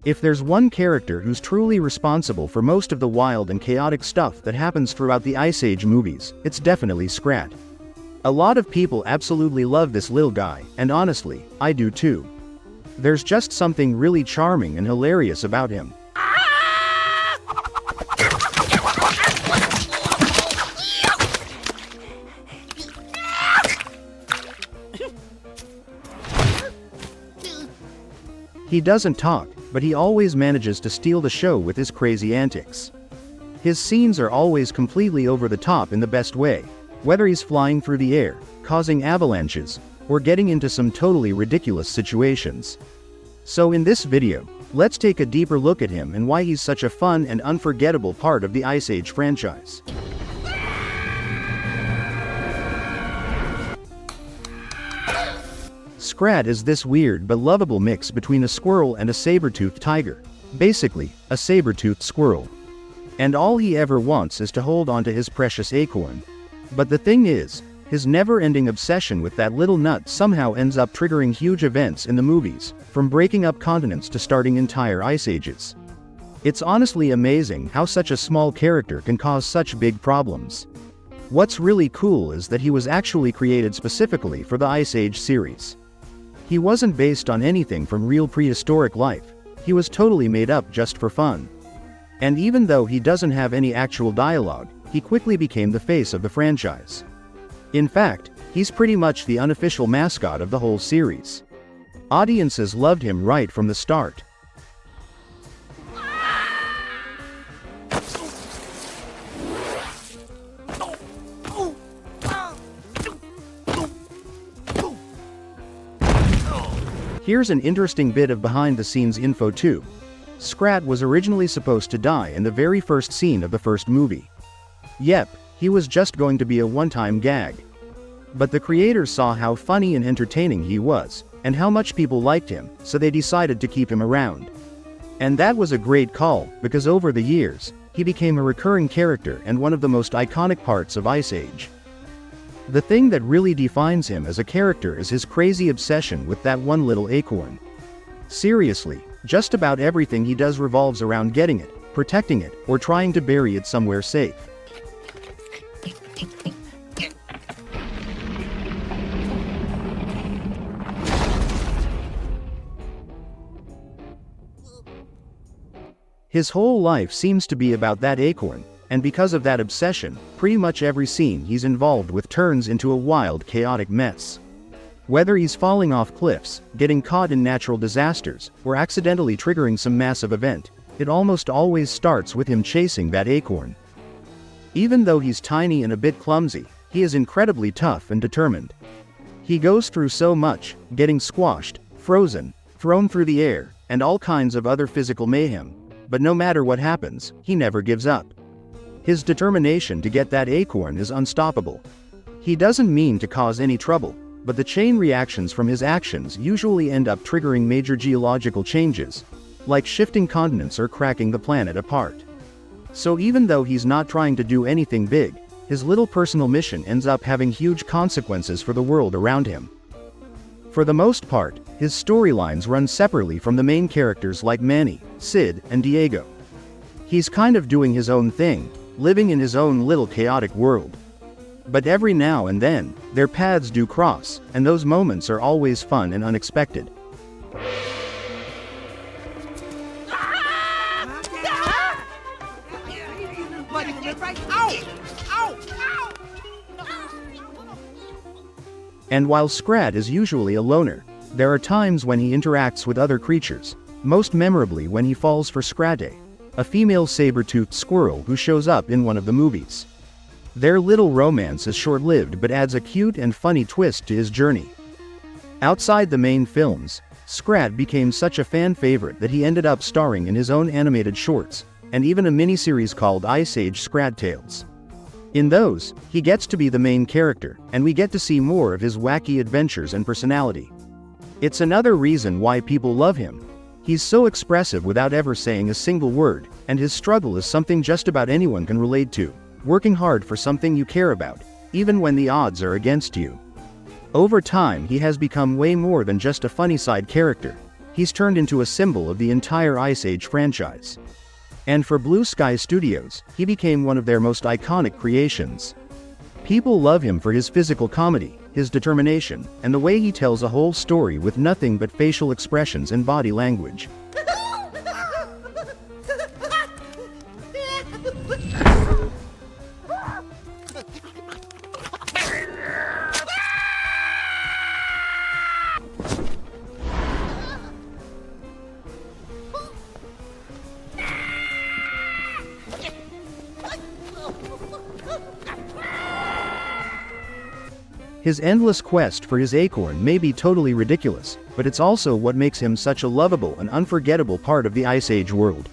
If there's one character who's truly responsible for most of the wild and chaotic stuff that happens throughout the Ice Age movies, it's definitely Scrat. A lot of people absolutely love this little guy, and honestly, I do too. There's just something really charming and hilarious about him. He doesn't talk, but he always manages to steal the show with his crazy antics. His scenes are always completely over the top in the best way, whether he's flying through the air, causing avalanches, or getting into some totally ridiculous situations. So in this video, let's take a deeper look at him and why he's such a fun and unforgettable part of the Ice Age franchise. Scrat is this weird but lovable mix between a squirrel and a saber-toothed tiger. Basically, a saber-toothed squirrel. And all he ever wants is to hold onto his precious acorn. But the thing is, his never-ending obsession with that little nut somehow ends up triggering huge events in the movies, from breaking up continents to starting entire ice ages. It's honestly amazing how such a small character can cause such big problems. What's really cool is that he was actually created specifically for the Ice Age series. He wasn't based on anything from real prehistoric life, he was totally made up just for fun. And even though he doesn't have any actual dialogue, he quickly became the face of the franchise. In fact, he's pretty much the unofficial mascot of the whole series. Audiences loved him right from the start. Here's an interesting bit of behind-the-scenes info too. Scrat was originally supposed to die in the very first scene of the first movie. Yep, he was just going to be a one-time gag. But the creators saw how funny and entertaining he was, and how much people liked him, so they decided to keep him around. And that was a great call, because over the years, he became a recurring character and one of the most iconic parts of Ice Age. The thing that really defines him as a character is his crazy obsession with that one little acorn. Seriously, just about everything he does revolves around getting it, protecting it, or trying to bury it somewhere safe. His whole life seems to be about that acorn, and because of that obsession, pretty much every scene he's involved with turns into a wild, chaotic mess. Whether he's falling off cliffs, getting caught in natural disasters, or accidentally triggering some massive event, it almost always starts with him chasing that acorn. Even though he's tiny and a bit clumsy, he is incredibly tough and determined. He goes through so much, getting squashed, frozen, thrown through the air, and all kinds of other physical mayhem, but no matter what happens, he never gives up. His determination to get that acorn is unstoppable. He doesn't mean to cause any trouble, but the chain reactions from his actions usually end up triggering major geological changes, like shifting continents or cracking the planet apart. So even though he's not trying to do anything big, his little personal mission ends up having huge consequences for the world around him. For the most part, his storylines run separately from the main characters like Manny, Sid, and Diego. He's kind of doing his own thing, living in his own little chaotic world. But every now and then, their paths do cross, and those moments are always fun and unexpected. And while Scrat is usually a loner, there are times when he interacts with other creatures, most memorably when he falls for Scrate, a female saber-toothed squirrel who shows up in one of the movies. Their little romance is short-lived but adds a cute and funny twist to his journey. Outside the main films, Scrat became such a fan favorite that he ended up starring in his own animated shorts, and even a miniseries called Ice Age Scrat Tales. In those, he gets to be the main character, and we get to see more of his wacky adventures and personality. It's another reason why people love him. He's so expressive without ever saying a single word, and his struggle is something just about anyone can relate to, working hard for something you care about, even when the odds are against you. Over time he has become way more than just a funny side character. he's turned into a symbol of the entire Ice Age franchise. And for Blue Sky Studios, he became one of their most iconic creations. People love him for his physical comedy, his determination, and the way he tells a whole story with nothing but facial expressions and body language. His endless quest for his acorn may be totally ridiculous, but it's also what makes him such a lovable and unforgettable part of the Ice Age world.